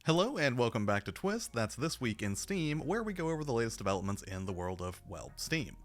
Hello and welcome back to Twist, that's This Week in Steam, where we go over the latest developments in the world of, well, Steam.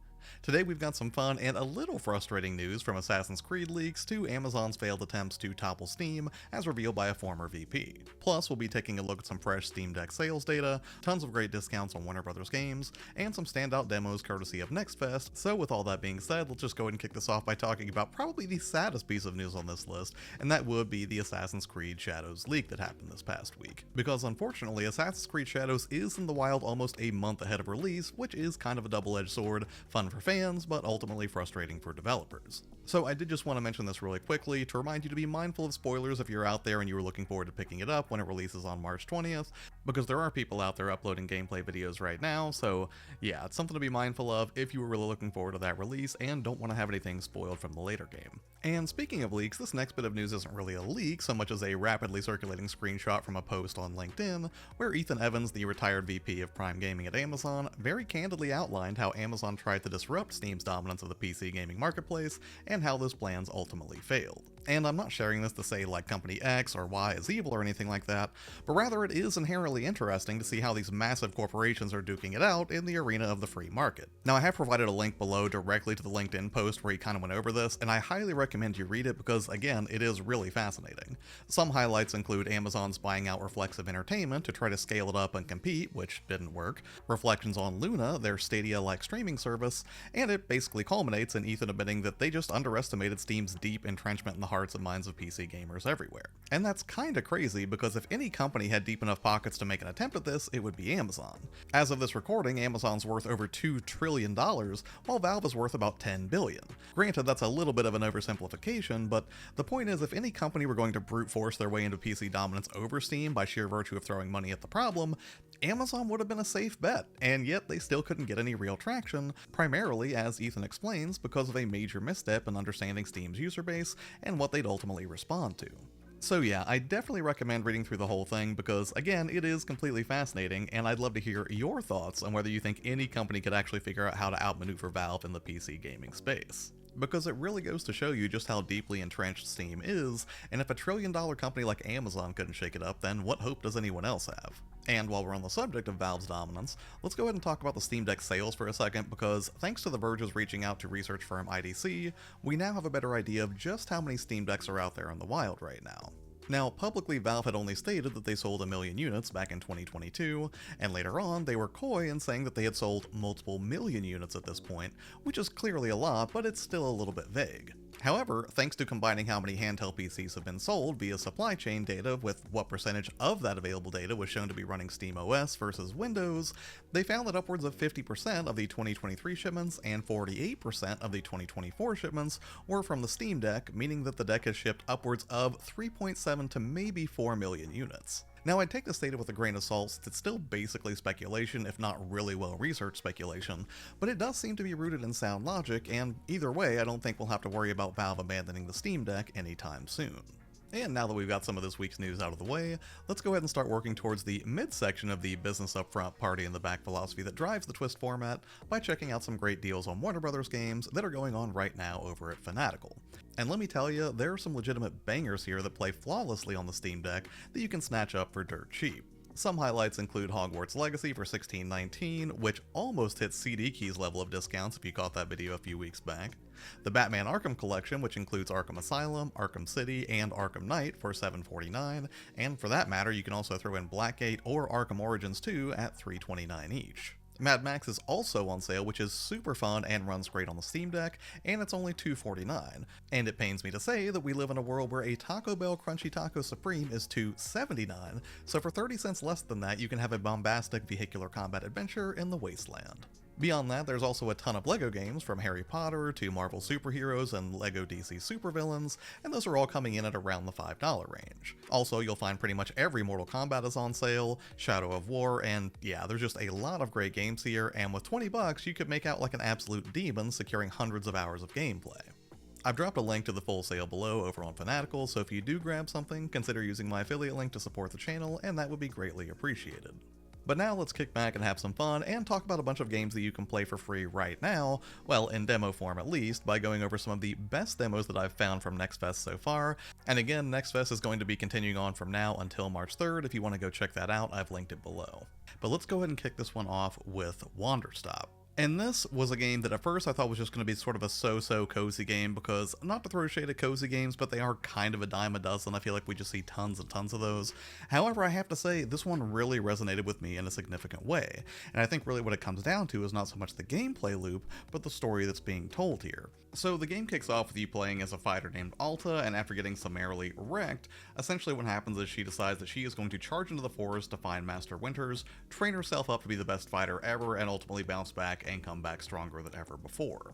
Today we've got some fun and a little frustrating news from Assassin's Creed leaks to Amazon's failed attempts to topple Steam as revealed by a former VP. Plus we'll be taking a look at some fresh Steam Deck sales data, tons of great discounts on Warner Bros. Games, and some standout demos courtesy of NextFest. So with all that being said, let's just go ahead and kick this off by talking about probably the saddest piece of news on this list, and that would be the Assassin's Creed Shadows leak that happened this past week. Because unfortunately, Assassin's Creed Shadows is in the wild almost a month ahead of release, which is kind of a double-edged sword, fun for fans, but ultimately frustrating for developers. So I did just want to mention this really quickly to remind you to be mindful of spoilers if you're out there and you were looking forward to picking it up when it releases on March 20th, because there are people out there uploading gameplay videos right now, so yeah, it's something to be mindful of if you were really looking forward to that release and don't want to have anything spoiled from the later game. And speaking of leaks, this next bit of news isn't really a leak so much as a rapidly circulating screenshot from a post on LinkedIn, where Ethan Evans, the retired VP of Prime Gaming at Amazon, very candidly outlined how Amazon tried to disrupt Steam's dominance of the PC gaming marketplace and how those plans ultimately failed. And I'm not sharing this to say like company X or Y is evil or anything like that, but rather it is inherently interesting to see how these massive corporations are duking it out in the arena of the free market. Now I have provided a link below directly to the LinkedIn post where he kind of went over this, and I highly recommend you read it because again, it is really fascinating. Some highlights include Amazon's buying out Reflexive Entertainment to try to scale it up and compete, which didn't work, reflections on Luna, their Stadia-like streaming service, and it basically culminates in Ethan admitting that they just underestimated Steam's deep entrenchment in the hearts and minds of PC gamers everywhere. And that's kinda crazy because if any company had deep enough pockets to make an attempt at this, it would be Amazon. As of this recording, Amazon's worth over $2 trillion, while Valve is worth about $10 billion. Granted, that's a little bit of an oversimplification, but the point is if any company were going to brute force their way into PC dominance over Steam by sheer virtue of throwing money at the problem, Amazon would have been a safe bet, and yet they still couldn't get any real traction, primarily, as Ethan explains, because of a major misstep in understanding Steam's user base and what they'd ultimately respond to. So yeah, I definitely recommend reading through the whole thing because, again, it is completely fascinating, and I'd love to hear your thoughts on whether you think any company could actually figure out how to outmaneuver Valve in the PC gaming space. Because it really goes to show you just how deeply entrenched Steam is, and if a trillion-dollar company like Amazon couldn't shake it up, then what hope does anyone else have? And while we're on the subject of Valve's dominance, let's go ahead and talk about the Steam Deck sales for a second, because thanks to The Verge's reaching out to research firm IDC, we now have a better idea of just how many Steam Decks are out there in the wild right now. Now, publicly Valve had only stated that they sold 1 million units back in 2022, and later on they were coy in saying that they had sold multiple million units at this point, which is clearly a lot, but it's still a little bit vague. However, thanks to combining how many handheld PCs have been sold via supply chain data with what percentage of that available data was shown to be running SteamOS versus Windows, they found that upwards of 50% of the 2023 shipments and 48% of the 2024 shipments were from the Steam Deck, meaning that the deck has shipped upwards of 3.7 to maybe 4 million units. Now, I'd take this data with a grain of salt since it's still basically speculation, if not really well-researched speculation, but it does seem to be rooted in sound logic, and either way, I don't think we'll have to worry about Valve abandoning the Steam Deck anytime soon. And now that we've got some of this week's news out of the way, let's go ahead and start working towards the mid-section of the business upfront, party in the back philosophy that drives the Twist format by checking out some great deals on Warner Bros. Games that are going on right now over at Fanatical. And let me tell you, there are some legitimate bangers here that play flawlessly on the Steam Deck that you can snatch up for dirt cheap. Some highlights include Hogwarts Legacy for $16.19, which almost hits CD Keys level of discounts if you caught that video a few weeks back. The Batman Arkham Collection, which includes Arkham Asylum, Arkham City, and Arkham Knight for $7.49, and for that matter you can also throw in Blackgate or Arkham Origins 2 at $3.29 each. Mad Max is also on sale, which is super fun and runs great on the Steam Deck, and it's only $2.49. And it pains me to say that we live in a world where a Taco Bell Crunchy Taco Supreme is $2.79, so for 30 cents less than that you can have a bombastic vehicular combat adventure in the wasteland. Beyond that, there's also a ton of LEGO games, from Harry Potter to Marvel Superheroes and LEGO DC Supervillains, and those are all coming in at around the $5 range. Also, you'll find pretty much every Mortal Kombat is on sale, Shadow of War, and yeah, there's just a lot of great games here, and with 20 bucks you could make out like an absolute demon securing hundreds of hours of gameplay. I've dropped a link to the full sale below over on Fanatical, so if you do grab something, consider using my affiliate link to support the channel, and that would be greatly appreciated. But now let's kick back and have some fun and talk about a bunch of games that you can play for free right now, well, in demo form at least, by going over some of the best demos that I've found from Next Fest so far. And again, Next Fest is going to be continuing on from now until March 3rd. If you want to go check that out, I've linked it below. But let's go ahead and kick this one off with Wanderstop. And this was a game that at first I thought was just going to be sort of a so-so cozy game, because not to throw shade at cozy games, but they are kind of a dime a dozen. I feel like we just see tons and tons of those. However, I have to say, this one really resonated with me in a significant way. And I think really what it comes down to is not so much the gameplay loop, but the story that's being told here. So the game kicks off with you playing as a fighter named Alta, and after getting summarily wrecked, essentially what happens is she decides that she is going to charge into the forest to find Master Winters, train herself up to be the best fighter ever, and ultimately bounce back and come back stronger than ever before.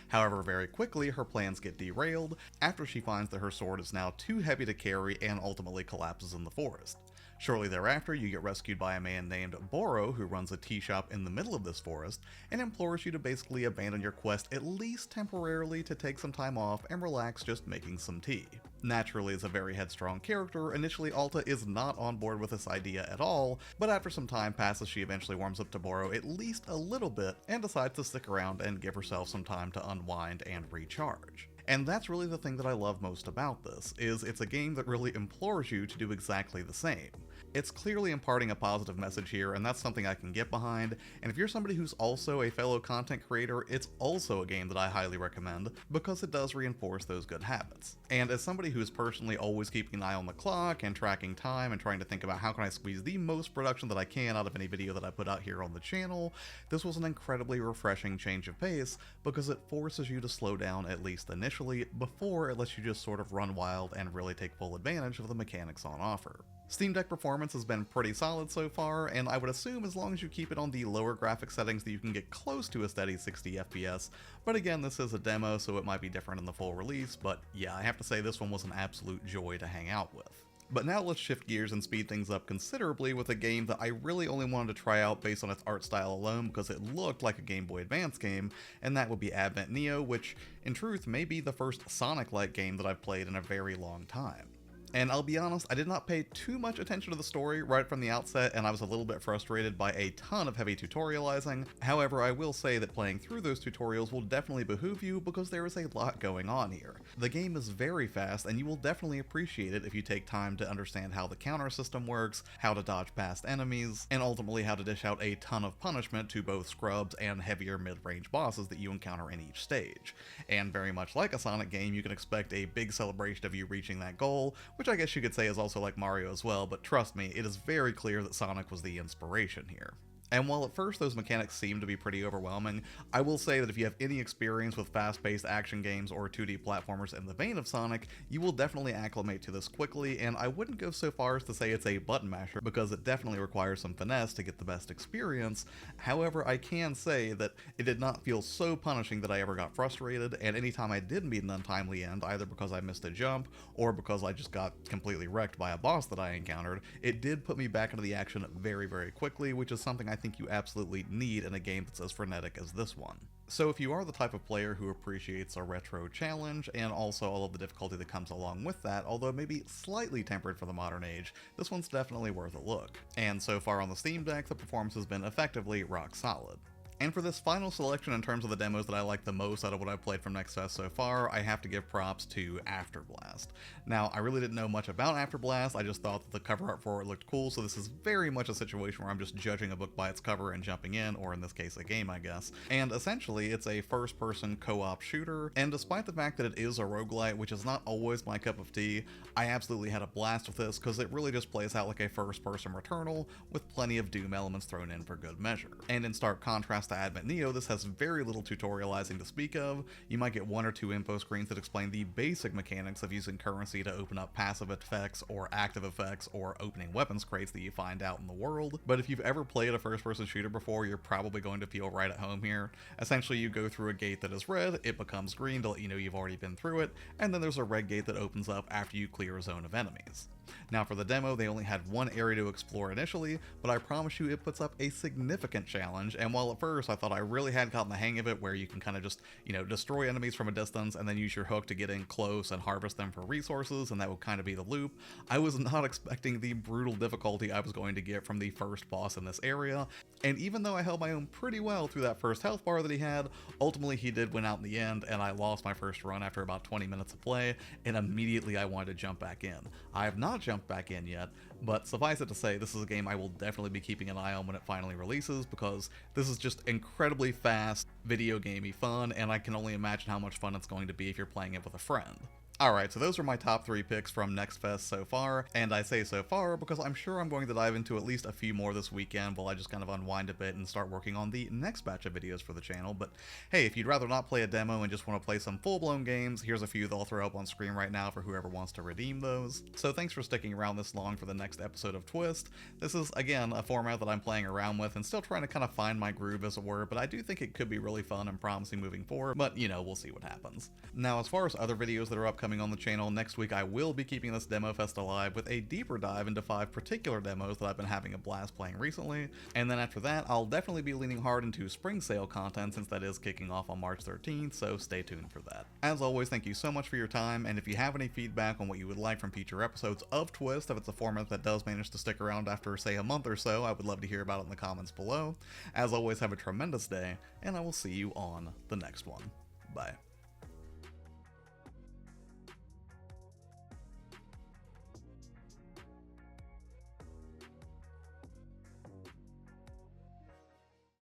However, very quickly, her plans get derailed after she finds that her sword is now too heavy to carry and ultimately collapses in the forest. Shortly thereafter, you get rescued by a man named Boro, who runs a tea shop in the middle of this forest, and implores you to basically abandon your quest at least temporarily to take some time off and relax just making some tea. Naturally, as a very headstrong character, initially Alta is not on board with this idea at all, but after some time passes she eventually warms up to Boro at least a little bit and decides to stick around and give herself some time to unwind and recharge. And that's really the thing that I love most about this, is it's a game that really implores you to do exactly the same. It's clearly imparting a positive message here, and that's something I can get behind, and if you're somebody who's also a fellow content creator, it's also a game that I highly recommend, because it does reinforce those good habits. And as somebody who's personally always keeping an eye on the clock and tracking time and trying to think about how can I squeeze the most production that I can out of any video that I put out here on the channel, this was an incredibly refreshing change of pace, because it forces you to slow down at least initially, before it lets you just sort of run wild and really take full advantage of the mechanics on offer. Steam Deck performance has been pretty solid so far, and I would assume as long as you keep it on the lower graphic settings that you can get close to a steady 60 FPS, but again, this is a demo, so it might be different in the full release, but yeah, I have to say this one was an absolute joy to hang out with. But now let's shift gears and speed things up considerably with a game that I really only wanted to try out based on its art style alone because it looked like a Game Boy Advance game, and that would be Advent Neo, which in truth may be the first Sonic-like game that I've played in a very long time. And I'll be honest, I did not pay too much attention to the story right from the outset, and I was a little bit frustrated by a ton of heavy tutorializing. However, I will say that playing through those tutorials will definitely behoove you because there is a lot going on here. The game is very fast, and you will definitely appreciate it if you take time to understand how the counter system works, how to dodge past enemies, and ultimately how to dish out a ton of punishment to both scrubs and heavier mid-range bosses that you encounter in each stage. And very much like a Sonic game, you can expect a big celebration of you reaching that goal, which I guess you could say is also like Mario as well, but trust me, it is very clear that Sonic was the inspiration here. And while at first those mechanics seem to be pretty overwhelming, I will say that if you have any experience with fast-paced action games or 2D platformers in the vein of Sonic, you will definitely acclimate to this quickly, and I wouldn't go so far as to say it's a button masher, because it definitely requires some finesse to get the best experience. However, I can say that it did not feel so punishing that I ever got frustrated, and anytime I did meet an untimely end, either because I missed a jump, or because I just got completely wrecked by a boss that I encountered, it did put me back into the action very, very quickly, which is something I think you absolutely need in a game that's as frenetic as this one. So if you are the type of player who appreciates a retro challenge, and also all of the difficulty that comes along with that, although maybe slightly tempered for the modern age, this one's definitely worth a look. And so far on the Steam Deck, the performance has been effectively rock solid. And for this final selection in terms of the demos that I like the most out of what I've played from Next Fest so far, I have to give props to Afterblast. Now, I really didn't know much about Afterblast, I just thought that the cover art for it looked cool, so this is very much a situation where I'm just judging a book by its cover and jumping in, or in this case a game I guess. And essentially, it's a first-person co-op shooter, and despite the fact that it is a roguelite, which is not always my cup of tea, I absolutely had a blast with this because it really just plays out like a first-person Returnal, with plenty of Doom elements thrown in for good measure. And in stark contrast to Advent Neo, this has very little tutorializing to speak of. You might get one or two info screens that explain the basic mechanics of using currency to open up passive effects or active effects or opening weapons crates that you find out in the world. But if you've ever played a first-person shooter before, you're probably going to feel right at home here. Essentially, you go through a gate that is red, it becomes green to let you know you've already been through it, and then there's a red gate that opens up after you clear a zone of enemies. Now for the demo, they only had one area to explore initially, but I promise you it puts up a significant challenge, and while at first first, I thought I really had gotten the hang of it, where you can kind of just, destroy enemies from a distance and then use your hook to get in close and harvest them for resources, and that would kind of be the loop. I was not expecting the brutal difficulty I was going to get from the first boss in this area, and even though I held my own pretty well through that first health bar that he had, ultimately he did win out in the end, and I lost my first run after about 20 minutes of play, and immediately I wanted to jump back in. I have not jumped back in yet, but suffice it to say, this is a game I will definitely be keeping an eye on when it finally releases, because this is just incredibly fast, video gamey fun, and I can only imagine how much fun it's going to be if you're playing it with a friend. Alright, so those are my top 3 picks from Next Fest so far, and I say so far because I'm sure I'm going to dive into at least a few more this weekend while I just kind of unwind a bit and start working on the next batch of videos for the channel. But hey, if you'd rather not play a demo and just want to play some full-blown games, here's a few that I'll throw up on screen right now for whoever wants to redeem those. So thanks for sticking around this long for the next episode of Twist. This is, again, a format that I'm playing around with and still trying to kind of find my groove, as it were, but I do think it could be really fun and promising moving forward, but we'll see what happens. Now, as far as other videos that are upcoming on the channel, next week I will be keeping this demo fest alive with a deeper dive into 5 particular demos that I've been having a blast playing recently, and then after that I'll definitely be leaning hard into spring sale content, since that is kicking off on March 13th, so stay tuned for that. As always, thank you so much for your time, and if you have any feedback on what you would like from future episodes of Twist, if it's a format that does manage to stick around after, say, a month or so, I would love to hear about it in the comments below. As always, have a tremendous day, and I will see you on the next one. Bye.